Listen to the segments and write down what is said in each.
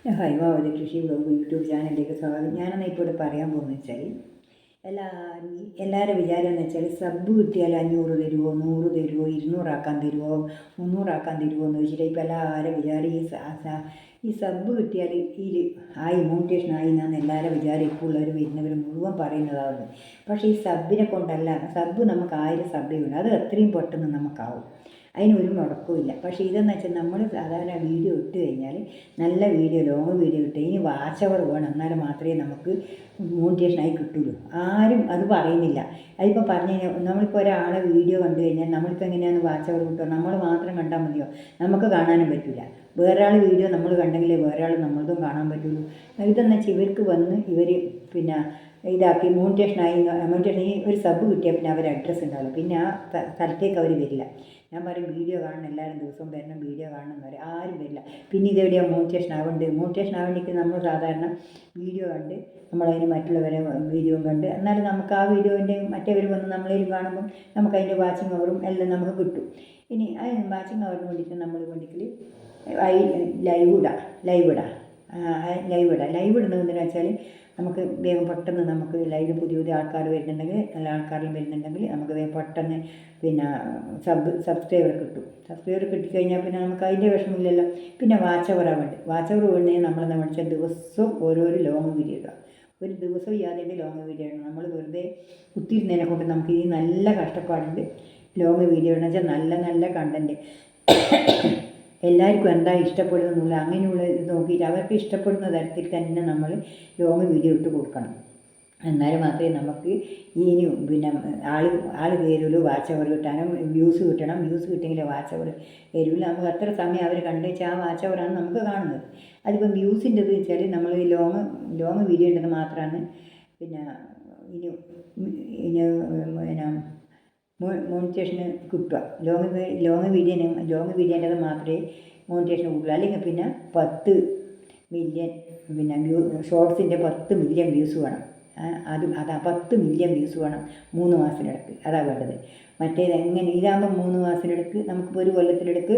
ഹൈമാവതി കൃഷി blog YouTube ചാനലിലേക്ക് സ്വാഗതം. ഞാനെന്ന് ഇപ്പോൾ ഇവിടെ പറയാൻ പോകുന്നത് വെച്ചാൽ എല്ലാവരും വിചാരം എന്ന് വെച്ചാൽ സബ് കിട്ടിയാൽ 500 തരുമോ, 100 തരുമോ, 200 ആക്കാൻ തരുമോ, 300 ആക്കാൻ തരുമോ എന്ന് വെച്ചിട്ട് ഇപ്പോൾ എല്ലാവരും വിചാരം ഈ സബ് കിട്ടിയാൽ മോണിറ്റേഷൻ ആയി എന്നാണ് എല്ലാവരും വിചാരം. ഇപ്പോൾ ഉള്ളവർ വരുന്നവർ മുഴുവൻ പറയുന്നതാണ്. പക്ഷേ ഈ സബിനെ കൊണ്ടല്ല, സബ് നമുക്ക് 1000 സബ് വേണം, അത് എത്രയും പെട്ടെന്ന് നമുക്കാവും, അതിനൊരു മുടക്കമില്ല. പക്ഷേ ഇതെന്ന് വെച്ചാൽ നമ്മൾ സാധാരണ വീഡിയോ ഇട്ട് കഴിഞ്ഞാൽ നല്ല വീഡിയോ, ലോങ് വീഡിയോ ഇട്ട് ഇനി വാച്ച് അവർ വേണം, എന്നാലും മാത്രമേ നമുക്ക് മോണിറ്റേഷനായി കിട്ടുള്ളൂ. ആരും അത് പറയുന്നില്ല. അതിപ്പോൾ പറഞ്ഞു കഴിഞ്ഞാൽ നമ്മളിപ്പോൾ ഒരാളെ വീഡിയോ കണ്ടു കഴിഞ്ഞാൽ നമ്മളിപ്പോൾ എങ്ങനെയാണ് വാച്ച് അവർ കിട്ടുക? നമ്മൾ മാത്രം കണ്ടാൽ മതിയോ? നമുക്ക് കാണാനും പറ്റില്ല. വേറൊരാൾ വീഡിയോ നമ്മൾ കണ്ടെങ്കിലേ വേറൊരാൾ നമ്മളതും കാണാൻ പറ്റുള്ളൂ. ഇതെന്ന് വെച്ചാൽ ഇവർക്ക് വന്ന് ഇവർ പിന്നെ ഇതാക്കി മോണിറ്റേഷനായി ഈ ഒരു സബ് കിട്ടിയാൽ പിന്നെ അവരുടെ അഡ്രസ്സ് ഉണ്ടാവില്ല, പിന്നെ ആ സ്ഥലത്തേക്ക് അവർ വരില്ല. ഞാൻ പറയും വീഡിയോ കാണണം, എല്ലാവരും ദിവസവും വരണം, വീഡിയോ കാണണം എന്ന് പറയും, ആരും വരില്ല. പിന്നെ ഇതെവിടെയാണ് മോണിറ്റേഷൻ ആവേണ്ടത് നമ്മൾ സാധാരണ വീഡിയോ കണ്ട് നമ്മളതിന് മറ്റുള്ളവരെ വീഡിയോ കണ്ട്, എന്നാലും നമുക്ക് ആ വീഡിയോൻ്റെ മറ്റവർ വന്ന് നമ്മളേലും കാണുമ്പം നമുക്കതിൻ്റെ വാച്ചിങ് അവറും എല്ലാം നമുക്ക് കിട്ടും. ഇനി അതിന് വാച്ചിങ് അവറിന് വേണ്ടിയിട്ട് നമ്മൾ വേണ്ടിയിട്ട് ലൈവ് ഇടുന്നതെന്ന് വെച്ചാൽ നമുക്ക് വേഗം പെട്ടെന്ന് നമുക്ക് ലൈവ് പുതിയ ആൾക്കാർ വരുന്നുണ്ടെങ്കിൽ, നല്ല ആൾക്കാരെല്ലാം വരുന്നുണ്ടെങ്കിൽ നമുക്ക് വേഗം പെട്ടെന്ന് പിന്നെ സബ്സ്ക്രൈബർ കിട്ടും. സബ്സ്ക്രൈബർ കിട്ടിക്കഴിഞ്ഞാൽ പിന്നെ നമുക്ക് അതിൻ്റെ വിഷമമില്ലല്ലോ. പിന്നെ വാച്ച് അവർ വേണമെങ്കിൽ നമ്മളെന്ന് വെച്ചാൽ ദിവസവും ഓരോരോ ലോങ് വീഡിയോ ഇടുക. ഒരു ദിവസം യാതൊരു ലോങ് വീഡിയോ ഇടണം. നമ്മൾ വെറുതെ കുത്തിയിരുന്നതിനെ കൊണ്ട് നമുക്ക് ഈ നല്ല കഷ്ടപ്പാടുണ്ട്. ലോങ് വീഡിയോ എന്ന് വെച്ചാൽ നല്ല നല്ല കണ്ടൻറ്റ് എല്ലാവർക്കും എന്താ ഇഷ്ടപ്പെടുന്നില്ല, അങ്ങനെയുള്ള ഇത് നോക്കിയിട്ട് അവർക്ക് ഇഷ്ടപ്പെടുന്ന തരത്തിൽ തന്നെ നമ്മൾ ലോങ് വീഡിയോ ഇട്ട് കൊടുക്കണം. എന്നാലും മാത്രമേ നമുക്ക് ഇനി പിന്നെ ആൾ കയറുള്ളൂ. വാച്ച് അവർ കിട്ടാനും വ്യൂസ് കിട്ടണം. വ്യൂസ് കിട്ടിയെങ്കിൽ വാച്ച് അവർ വരില്ല. നമുക്ക് അത്ര സമയം അവർ കണ്ടു വെച്ചാൽ ആ വാച്ച് അവറാണ് നമുക്ക് കാണുന്നത്. അതിപ്പം വ്യൂസിൻ്റെത് വെച്ചാൽ നമ്മൾ ലോങ് വീഡിയോ ഉണ്ടെന്ന് മാത്രമാണ് പിന്നെ ഇനി പിന്നെ മോണിറ്റേഷന് കിട്ടുക. ലോങ് വീഡിയോൻ്റെത് മാത്രമേ മോണിറ്റേഷൻ കിട്ടുള്ളൂ. അല്ലെങ്കിൽ പിന്നെ 10 മില്യൺ പിന്നെ ഷോർട്സിൻ്റെ 10 മില്യൺ വ്യൂസ് വേണം. അതാ 10 മില്യൺ വ്യൂസ് വേണം 3 മാസത്തിനിടയ്ക്ക്. അതാണ് വേണ്ടത്. മറ്റേത് എങ്ങനെ ഇതാകുമ്പോൾ 3 മാസത്തിനിടയ്ക്ക് നമുക്കിപ്പോൾ ഒരു കൊല്ലത്തിനിടയ്ക്ക്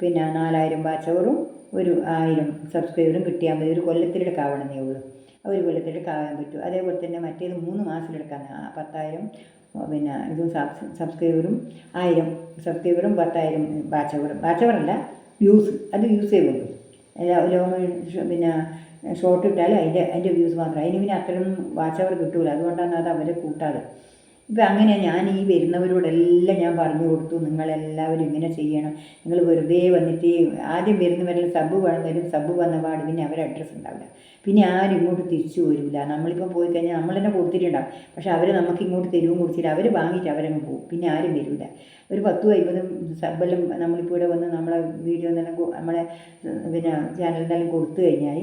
പിന്നെ 4000 വാച്ച് അവറും ഒരു 1000 സബ്സ്ക്രൈബറും കിട്ടിയാൽ മതി. ഒരു കൊല്ലത്തിനിടയ്ക്ക് ആവണമെന്നേ ഉള്ളൂ. ഒരു കൊല്ലത്തിനിടയ്ക്ക് ആകാൻ പറ്റും. അതേപോലെ തന്നെ മറ്റേത് 3 മാസത്തിനിടയ്ക്കാണ് 10,000 പിന്നെ ഇതും സബ്സ്ക്രൈബറും 1000 സബ്സ്ക്രൈബറും 10,000 വാച്ച് അവറല്ല വ്യൂസ്. അത് വ്യൂസേ ഉള്ളൂ. ലോങ് പിന്നെ ഷോർട്ട് ഇട്ടാൽ അതിൻ്റെ വ്യൂസ് മാത്രം. അതിന് പിന്നെ അത്രയും വാച്ച് അവർ കിട്ടൂല. അതുകൊണ്ടാണ് അത് അവരെ കൂട്ടാതെ. ഇപ്പം അങ്ങനെ ഞാൻ ഈ വരുന്നവരോടെല്ലാം ഞാൻ പറഞ്ഞു കൊടുത്തു, നിങ്ങളെല്ലാവരും ഇങ്ങനെ ചെയ്യണം. നിങ്ങൾ വെറുതെ വന്നിട്ട് ആദ്യം വരുന്നവരെല്ലാം സബ് വേണമെന്നവരും സബ് വന്ന പാട് പിന്നെ അവരുടെ അഡ്രസ്സ് ഉണ്ടാവില്ല. പിന്നെ ആരും ഇങ്ങോട്ട് തിരിച്ചു വരില്ല. നമ്മളിപ്പോൾ പോയി കഴിഞ്ഞാൽ നമ്മൾ തന്നെ കൊടുത്തിട്ടുണ്ടാവും. പക്ഷെ അവർ നമുക്ക് ഇങ്ങോട്ട് തെരുവും കുടിച്ചിട്ട് അവർ വാങ്ങിയിട്ട് അവരങ്ങ് പോകും. പിന്നെ ആരും വരില്ല. ഒരു 10-50 സബെല്ലാം നമ്മളിപ്പോൾ ഇവിടെ വന്ന് നമ്മളെ വീഡിയോ എന്നെല്ലാം നമ്മളെ പിന്നെ ചാനലിനെല്ലാം കൊടുത്തു കഴിഞ്ഞാൽ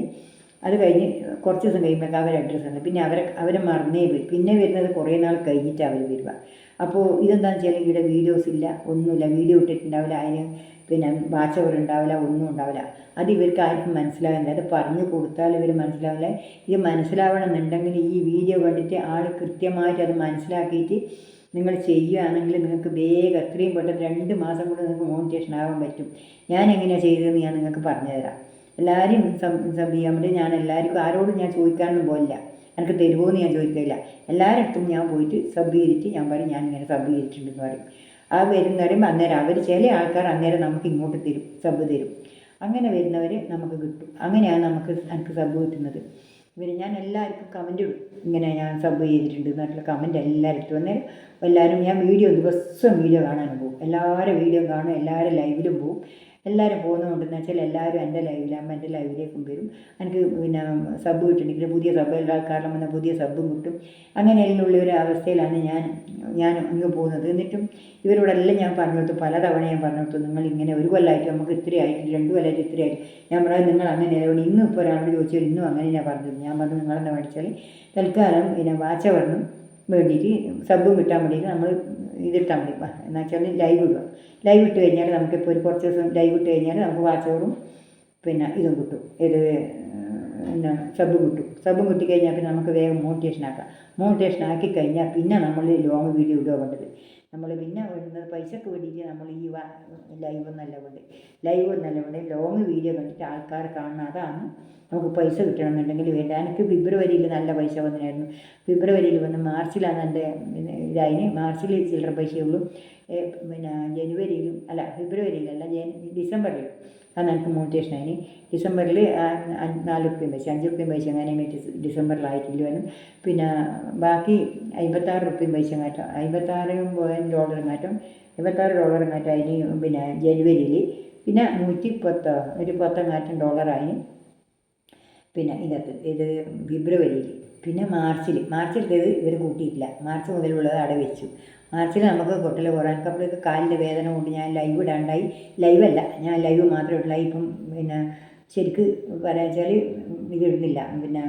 അത് കഴിഞ്ഞ് കുറച്ച് ദിവസം കഴിയുമ്പോൾ അവരെ അഡ്രസ്സ് ഉണ്ട്. പിന്നെ അവരെ മറന്നേ പോയി. പിന്നെ വരുന്നത് കുറേ നാൾ കഴിഞ്ഞിട്ട് അവർ വരിക. അപ്പോൾ ഇതെന്താണെന്ന് വെച്ചാൽ ഇവിടെ വീഡിയോസ് ഇല്ല, ഒന്നുമില്ല, വീഡിയോ ഇട്ടിട്ടുണ്ടാവില്ല, അതിന് പിന്നെ വാച്ച് അവർ ഉണ്ടാവില്ല, ഒന്നും ഉണ്ടാവില്ല. അത് ഇവർക്ക് ആർക്കും മനസ്സിലാവില്ല. അത് പറഞ്ഞു കൊടുത്താൽ ഇവർ മനസ്സിലാവില്ല. ഇത് മനസ്സിലാവണമെന്നുണ്ടെങ്കിൽ ഈ വീഡിയോ കണ്ടിട്ട് ആൾ കൃത്യമായിട്ട് അത് മനസ്സിലാക്കിയിട്ട് നിങ്ങൾ ചെയ്യുകയാണെങ്കിൽ നിങ്ങൾക്ക് വേഗം എത്രയും പെട്ടെന്ന് 2 മാസം കൊണ്ട് നിങ്ങൾക്ക് മോണിറ്റേഷൻ ആവാൻ പറ്റും. ഞാൻ എങ്ങനെയാണ് ചെയ്തതെന്ന് ഞാൻ നിങ്ങൾക്ക് പറഞ്ഞു തരാം. എല്ലാവരും സബ് ചെയ്യാൻ വേണ്ടി ഞാൻ എല്ലാവർക്കും ആരോടും ഞാൻ ചോദിക്കാനൊന്നും പോയില്ല. എനിക്ക് തരുമോ എന്ന് ഞാൻ ചോദിക്കില്ല. എല്ലാവരുടെ അടുത്തും ഞാൻ പോയിട്ട് സബ് ചെയ്തിട്ട് ഞാൻ പറയും ഞാനിങ്ങനെ സബ് ചെയ്തിട്ടുണ്ടെന്ന് പറയും. ആ വരുന്നവരും അന്നേരം അവർ ചില ആൾക്കാർ അന്നേരം നമുക്ക് ഇങ്ങോട്ട് തരും, സബ് തരും. അങ്ങനെ വരുന്നവർ നമുക്ക് കിട്ടും. അങ്ങനെയാണ് എനിക്ക് സബ് കിട്ടുന്നത്. ഞാൻ എല്ലാവർക്കും കമൻറ്റ് ഇടും, ഇങ്ങനെ ഞാൻ സബ് ചെയ്തിട്ടുണ്ട് എന്നിട്ടുള്ള കമൻറ്റ് എല്ലാവരും ഇട്ടു. അന്നേരം എല്ലാവരും ഞാൻ ദിവസം വീഡിയോ കാണാനും പോകും. എല്ലാവരും വീഡിയോ കാണും, എല്ലാവരും ലൈവിലും പോകും. എല്ലാവരും പോകുന്നതുകൊണ്ടെന്ന് വെച്ചാൽ എല്ലാവരും എൻ്റെ ലൈവിലാകുമ്പോൾ എൻ്റെ ലൈവിലേക്കും വരും. എനിക്ക് പിന്നെ സബ് കിട്ടുന്നുണ്ടെങ്കിൽ പുതിയ സബ് എല്ലാ ആൾക്കാരിലും വന്ന പുതിയ സബും കിട്ടും. അങ്ങനെയുള്ള ഒരു അവസ്ഥയിലാണ് ഞാൻ അങ്ങ് പോകുന്നത്. എന്നിട്ടും ഇവരോടെല്ലാം ഞാൻ പറഞ്ഞു കൊടുത്തു, പലതവണ ഞാൻ പറഞ്ഞു കൊടുത്തു, നിങ്ങൾ ഇങ്ങനെ ഒരു കൊല്ലമായിട്ട് നമുക്ക് ഇത്ര ആയിട്ട്, 2 കൊല്ലമായിട്ട് ഇത്ര ആയിട്ട്. ഞാൻ പറയാം നിങ്ങൾ അങ്ങനെ ആയതുകൊണ്ട് ഇന്നും ഇപ്പോൾ ഒരാളോട് ചോദിച്ചാൽ ഇന്നും അങ്ങനെ ഞാൻ പറഞ്ഞത്. ഞാൻ പറഞ്ഞു നിങ്ങളെന്താ മേടിച്ചാൽ തൽക്കാലം പിന്നെ വാച്ച് അവറിനും വേണ്ടിയിട്ട് സബും കിട്ടാൻ വേണ്ടിയിട്ട് നമ്മൾ ഇതിട്ടാൽ മതി. എന്ന് വെച്ചാൽ ലൈവ് ഇട്ട് കഴിഞ്ഞാൽ നമുക്കിപ്പോൾ ഒരു കുറച്ച് ദിവസം ലൈവ് ഇട്ട് കഴിഞ്ഞാൽ നമുക്ക് വാച്ച് അവറും പിന്നെ ഇതും കിട്ടും. സബും കിട്ടും. സബും കിട്ടിക്കഴിഞ്ഞാൽ പിന്നെ നമുക്ക് വേഗം മോണിറ്റേഷൻ ആക്കി കഴിഞ്ഞാൽ പിന്നെ നമ്മൾ ലോങ് വീഡിയോ ഇടുക വേണ്ടത്. നമ്മൾ പിന്നെ വേണ്ടുന്നത് പൈസക്ക് വേണ്ടിയിട്ട് നമ്മൾ ഈ ലൈവ് എന്നല്ല ലോങ് വീഡിയോ കണ്ടിട്ട് ആൾക്കാർ കാണണം. അതാണ് നമുക്ക് പൈസ കിട്ടണമെന്നുണ്ടെങ്കിൽ വേണ്ട. എനിക്ക് ഫെബ്രുവരിയിൽ നല്ല പൈസ വന്നിട്ടായിരുന്നു. ഫെബ്രുവരിയിൽ വന്ന് മാർച്ചിലാണ് എൻ്റെ ഇതായിന്. മാർച്ചിൽ ചില്ലറ പൈസയുള്ളൂ. പിന്നെ ഫെബ്രുവരിയിലല്ല ഡിസംബറിൽ അന്ന് എനിക്ക് മോണിറ്റേഷൻ ആയിന്. ഡിസംബറിൽ 4 റുപ്യയും പൈസ 5 റുപ്യയും പൈസ അങ്ങനെ ഡിസംബറിലായിട്ടില്ല വരും. പിന്നെ ബാക്കി 56 റുപ്യയും പൈസ മാറ്റം, $56 മാറ്റം, $56 മാറ്റം അതിന് പിന്നെ ജനുവരിയിൽ. പിന്നെ 110 മാറ്റം ഡോളറായിന് പിന്നെ ഇത് ഫെബ്രുവരിയിൽ. പിന്നെ മാർച്ചിലത്തേത് ഇവർ കൂട്ടിയിട്ടില്ല. മാർച്ച് മുതലുള്ളത് അവിടെ വെച്ചു. മാർച്ചിൽ നമുക്ക് കൊട്ടൽ കുറയാൻ അപ്പോഴേക്ക് കാലിൻ്റെ വേദന കൊണ്ട് ഞാൻ ലൈവ് ഇടാണ്ടായി. ലൈവല്ല, ഞാൻ ലൈവ് മാത്രമേ ഇട്ടില്ല. ഇപ്പം പിന്നെ ശരിക്ക് പറയാ വെച്ചാൽ ഇതിടുന്നില്ല, പിന്നെ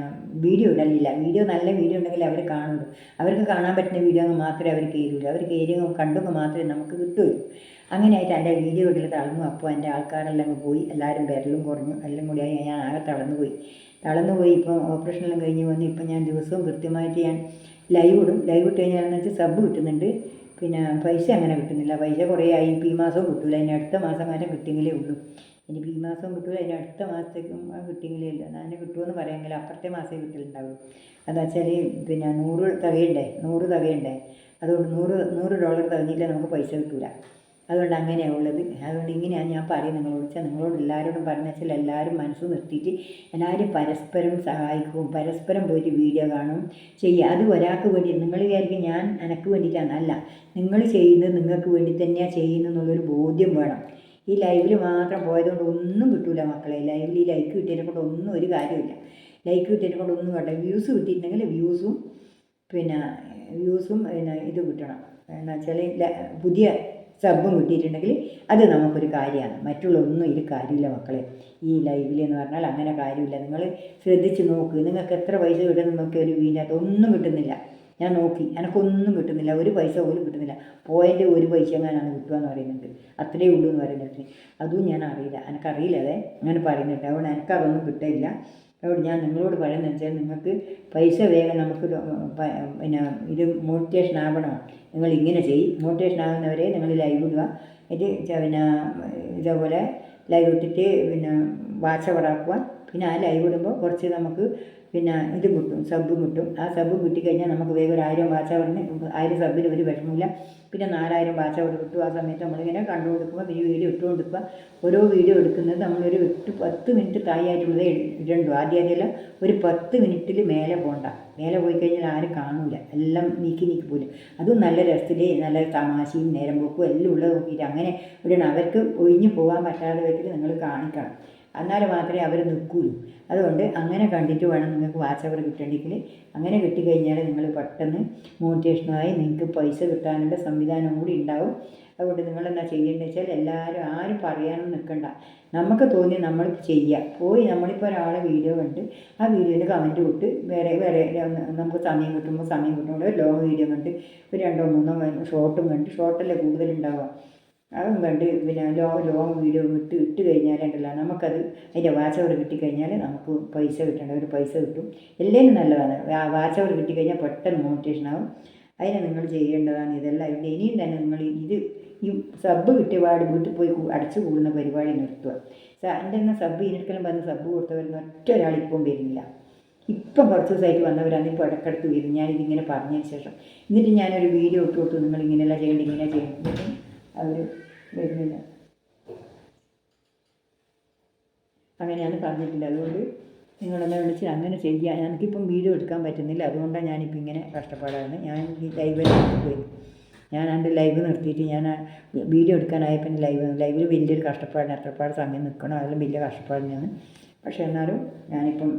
വീഡിയോ ഇടലില്ല. നല്ല വീഡിയോ ഉണ്ടെങ്കിൽ അവർ കാണുള്ളൂ. അവർക്ക് കാണാൻ പറ്റുന്ന വീഡിയോ മാത്രമേ അവർ കയറുള്ളൂ. അവർ കയറി കണ്ടെങ്കിൽ മാത്രമേ നമുക്ക് കിട്ടുള്ളൂ. അങ്ങനെയായിട്ട് എൻ്റെ വീഡിയോ ഇടൽ തളർന്നു. അപ്പോൾ എൻ്റെ ആൾക്കാരെല്ലാം പോയി, എല്ലാവരും വിരലും കുറഞ്ഞു, എല്ലാം കൂടിയായി ഞാൻ ആകെ തളർന്നു പോയി. ഇപ്പോൾ ഓപ്പറേഷനെല്ലാം കഴിഞ്ഞ് വന്ന് ഇപ്പം ഞാൻ ദിവസവും കൃത്യമായിട്ട് ഞാൻ ലൈവ് ഇട്ട് കഴിഞ്ഞാൽ വെച്ചാൽ സബ് കിട്ടുന്നുണ്ട്. പിന്നെ പൈസ അങ്ങനെ കിട്ടുന്നില്ല. പൈസ കുറേ ആയി. ഇപ്പോൾ ഈ മാസവും കിട്ടില്ല. അതിന് അടുത്ത മാസം വരെ കിട്ടിയെങ്കിലേ ഉള്ളൂ. ഇനിയിപ്പോൾ ഈ മാസം കിട്ടില്ല, അതിന് അടുത്ത മാസത്തേക്കും കിട്ടിയെങ്കിലേ ഇല്ല. ഞാൻ കിട്ടുമെന്ന് പറയാമെങ്കിൽ അപ്പുറത്തെ മാസമേ കിട്ടലുണ്ടാവുള്ളൂ. എന്താ വെച്ചാൽ പിന്നെ 100 തികയണ്ടേ. അതുകൊണ്ട് $100 തികഞ്ഞില്ല നമുക്ക് പൈസ കിട്ടില്ല. അതുകൊണ്ട് അങ്ങനെയാണ് ഉള്ളത്. അതുകൊണ്ട് ഇങ്ങനെയാണ് ഞാൻ പറയും നിങ്ങളോട് എല്ലാവരോടും പറഞ്ഞു വെച്ചാൽ എല്ലാവരും മനസ്സ് നിർത്തിയിട്ട് എല്ലാവരും പരസ്പരം സഹായിക്കും, പരസ്പരം പോയിട്ട് വീഡിയോ കാണും ചെയ്യുക. അത് ഒരാൾക്ക് വേണ്ടി നിങ്ങൾ വിചാരിക്കും ഞാൻ എനിക്ക് വേണ്ടിയിട്ടാണ്. അല്ല, നിങ്ങൾ ചെയ്യുന്നത് നിങ്ങൾക്ക് വേണ്ടി തന്നെയാണ് ചെയ്യുന്നതെന്നുള്ളൊരു ബോധ്യം വേണം. ഈ ലൈവിൽ മാത്രം പോയതുകൊണ്ട് ഒന്നും കിട്ടില്ല മക്കളെ. ലൈവിൽ ഈ ലൈക്ക് കിട്ടിയതിനെ കൊണ്ട് ഒന്നും ഒരു കാര്യമില്ല. ലൈക്ക് കിട്ടിയതിനെ കൊണ്ട് ഒന്നും വേണ്ട. വ്യൂസ് കിട്ടിയിട്ടുണ്ടെങ്കിൽ വ്യൂസും പിന്നെ ഇത് കിട്ടണം. എന്ന് വെച്ചാൽ പുതിയ സബും കിട്ടിയിട്ടുണ്ടെങ്കിൽ അത് നമുക്കൊരു കാര്യമാണ്. മറ്റുള്ള ഒന്നും ഇതിൽ കാര്യമില്ല മക്കളെ. ഈ ലൈവിൽ എന്ന് പറഞ്ഞാൽ അങ്ങനെ കാര്യമില്ല. നിങ്ങൾ ശ്രദ്ധിച്ച് നോക്ക്. നിങ്ങൾക്ക് എത്ര പൈസ കിട്ടുമെന്ന് നോക്കിയ ഒരു വീടിനകത്ത് ഒന്നും കിട്ടുന്നില്ല. ഞാൻ നോക്കി, എനിക്കൊന്നും കിട്ടുന്നില്ല. ഒരു പൈസ പോലും കിട്ടുന്നില്ല. പോയിൻ്റ് ഒരു പൈസ എങ്ങനെയാണ് കിട്ടുകയെന്ന് പറയുന്നുണ്ട്. അത്രയേ ഉള്ളൂ എന്ന് പറയുന്നുണ്ട്. അതും ഞാൻ അറിയില്ല, എനിക്കറിയില്ല. അങ്ങനെ പറയുന്നുണ്ട്. അതുകൊണ്ട് എനിക്കതൊന്നും കിട്ടില്ല. അതുകൊണ്ട് ഞാൻ നിങ്ങളോട് പറയുന്നത് വെച്ചാൽ നിങ്ങൾക്ക് പൈസ വേഗം നമുക്ക് പിന്നെ ഇത് മോട്ടിവേഷൻ ആവണം. നിങ്ങൾ ഇങ്ങനെ മോട്ടിവേഷൻ ആകുന്നവരെ നിങ്ങൾ ലൈവ് ഇടുക. ഇത് പിന്നെ ഇതേപോലെ ലൈവ് ഇട്ടിട്ട് പിന്നെ വാച്ച് അവറാക്കുക. പിന്നെ ആ ലൈവ് ഇടുമ്പോൾ കുറച്ച് നമുക്ക് പിന്നെ ഇത് കിട്ടും, സബ് കിട്ടും. ആ സബ് കിട്ടിക്കഴിഞ്ഞാൽ നമുക്ക് വേഗം ഒരു 1000 വാച്ച് അവറിന് 1000 സബിന് ഒരു വിഷമമില്ല. പിന്നെ 4000 വാച്ച് അവർ കിട്ടും. ആ സമയത്ത് നമ്മളിങ്ങനെ കണ്ടുകൊടുക്കുമ്പോൾ ഈ വീഡിയോ ഇട്ടുകൊടുക്കുക. ഓരോ വീഡിയോ എടുക്കുന്നത് നമ്മളൊരു 8-10 മിനിറ്റ് താഴെയായിട്ടുള്ളത് ഇടണ്ടു. ആദ്യമല്ല ഒരു 10 മിനിറ്റിൽ മേലെ പോകണ്ട. മേലെ പോയി കഴിഞ്ഞാൽ ആരും കാണൂല, എല്ലാം നീക്കി പോലും. അതും നല്ല രസത്തിൽ നല്ല തമാശയും നേരം പോക്കും എല്ലാം ഉള്ളത് നോക്കിയിട്ട് അങ്ങനെ ഇടണം. അവർക്ക് ഒഴിഞ്ഞു പോകാൻ പറ്റാത്ത വിധത്തിൽ നിങ്ങൾ കാണിക്കണം. എന്നാൽ മാത്രമേ അവർ നിൽക്കുള്ളൂ. അതുകൊണ്ട് അങ്ങനെ കണ്ടിട്ട് വേണം നിങ്ങൾക്ക് വാച്ച് അവർ കിട്ടണമെങ്കിൽ. അങ്ങനെ കിട്ടിക്കഴിഞ്ഞാൽ നിങ്ങൾ പെട്ടെന്ന് മോട്ടിവേഷനായി നിങ്ങൾക്ക് പൈസ കിട്ടാനുള്ള സംവിധാനം കൂടി ഉണ്ടാവും. അതുകൊണ്ട് നിങ്ങളെന്താ ചെയ്യേണ്ടത് വെച്ചാൽ എല്ലാവരും ആരും പറയാനും നിൽക്കണ്ട. നമുക്ക് തോന്നി നമ്മൾ ചെയ്യുക. പോയി നമ്മളിപ്പോൾ ഒരാളെ വീഡിയോ കണ്ട് ആ വീഡിയോയിൽ കമൻറ്റ് വിട്ട് വേറെ നമുക്ക് സമയം കിട്ടുമ്പോൾ ഒരു ലോങ് വീഡിയോ കണ്ട് ഒരു 2-3 ഷോർട്ടും കണ്ട്, ഷോർട്ടല്ലേ കൂടുതലുണ്ടാവുക, അതും കണ്ട് പിന്നെ ലോങ് വീഡിയോ ഇട്ട് കഴിഞ്ഞാലുണ്ടല്ലോ നമുക്കത് അതിൻ്റെ വാച്ച് അവർ കിട്ടിക്കഴിഞ്ഞാൽ നമുക്ക് പൈസ കിട്ടേണ്ട പൈസ കിട്ടും. എല്ലാവരും നല്ലതാണ്. വാച്ച് അവർ കിട്ടിക്കഴിഞ്ഞാൽ പെട്ടെന്ന് മോട്ടിവേഷനാകും. അതിനെ നിങ്ങൾ ചെയ്യേണ്ടതാണ് ഇതെല്ലാം. ഇവിടെ ഇനിയും തന്നെ നിങ്ങൾ ഈ സബ് കിട്ടിയ പാട് വീട്ടിൽ പോയി അടച്ചു കൂടുന്ന പരിപാടി നിർത്തുക. എൻ്റെ തന്നെ സബ് ഇതിനൊക്കെല്ലാം വന്ന് സബ് കൊടുത്തവരൊന്നും ഒറ്റ ഒരാളിപ്പം വരുന്നില്ല. ഇപ്പം കുറച്ച് ദിവസമായിട്ട് വന്നവരാണ് ഇപ്പോൾ ഇടയ്ക്കിടയ്ക്ക് വരും. ഞാനിതിങ്ങനെ പറഞ്ഞതിന് ശേഷം എന്നിട്ട് ഞാനൊരു വീഡിയോ ഇട്ട് കൊടുത്തു, നിങ്ങൾ ഇങ്ങനെയല്ല ചെയ്യേണ്ടത്, ഇങ്ങനെ ചെയ്യേണ്ടത്. അവർ വരുന്നില്ല, അങ്ങനെയാണ് പറഞ്ഞിട്ടില്ല. അതുകൊണ്ട് നിങ്ങളെന്നെ വിളിച്ച് അങ്ങനെ ചെയ്യുക. എനിക്കിപ്പം വീഡിയോ എടുക്കാൻ പറ്റുന്നില്ല. അതുകൊണ്ടാണ് ഞാനിപ്പോൾ ഇങ്ങനെ കഷ്ടപ്പാടാണ്. ഞാൻ ഈ ലൈവ് പോയി ഞാൻ ലൈവ് നിർത്തിയിട്ട് ഞാൻ വീഡിയോ എടുക്കാനായപ്പോൾ ലൈവിൽ വലിയൊരു കഷ്ടപ്പാടിന് എത്രപ്പാട് സമയം നിൽക്കണം, അതെല്ലാം വലിയ കഷ്ടപ്പാട് തന്നെയാണ്. പക്ഷേ എന്നാലും ഞാനിപ്പം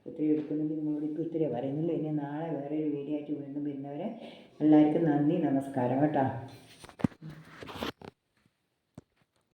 ഇത്രയും എടുക്കുന്നുണ്ട്. നിങ്ങളോട് ഇപ്പോൾ ഇത്രയേ പറയുന്നുള്ളൂ. ഇനി നാളെ വേറെ ഒരു വീഡിയോ ആയിട്ട് വീണ്ടും വരുന്നവരെ എല്ലാവർക്കും നന്ദി, നമസ്കാരം കേട്ടോ.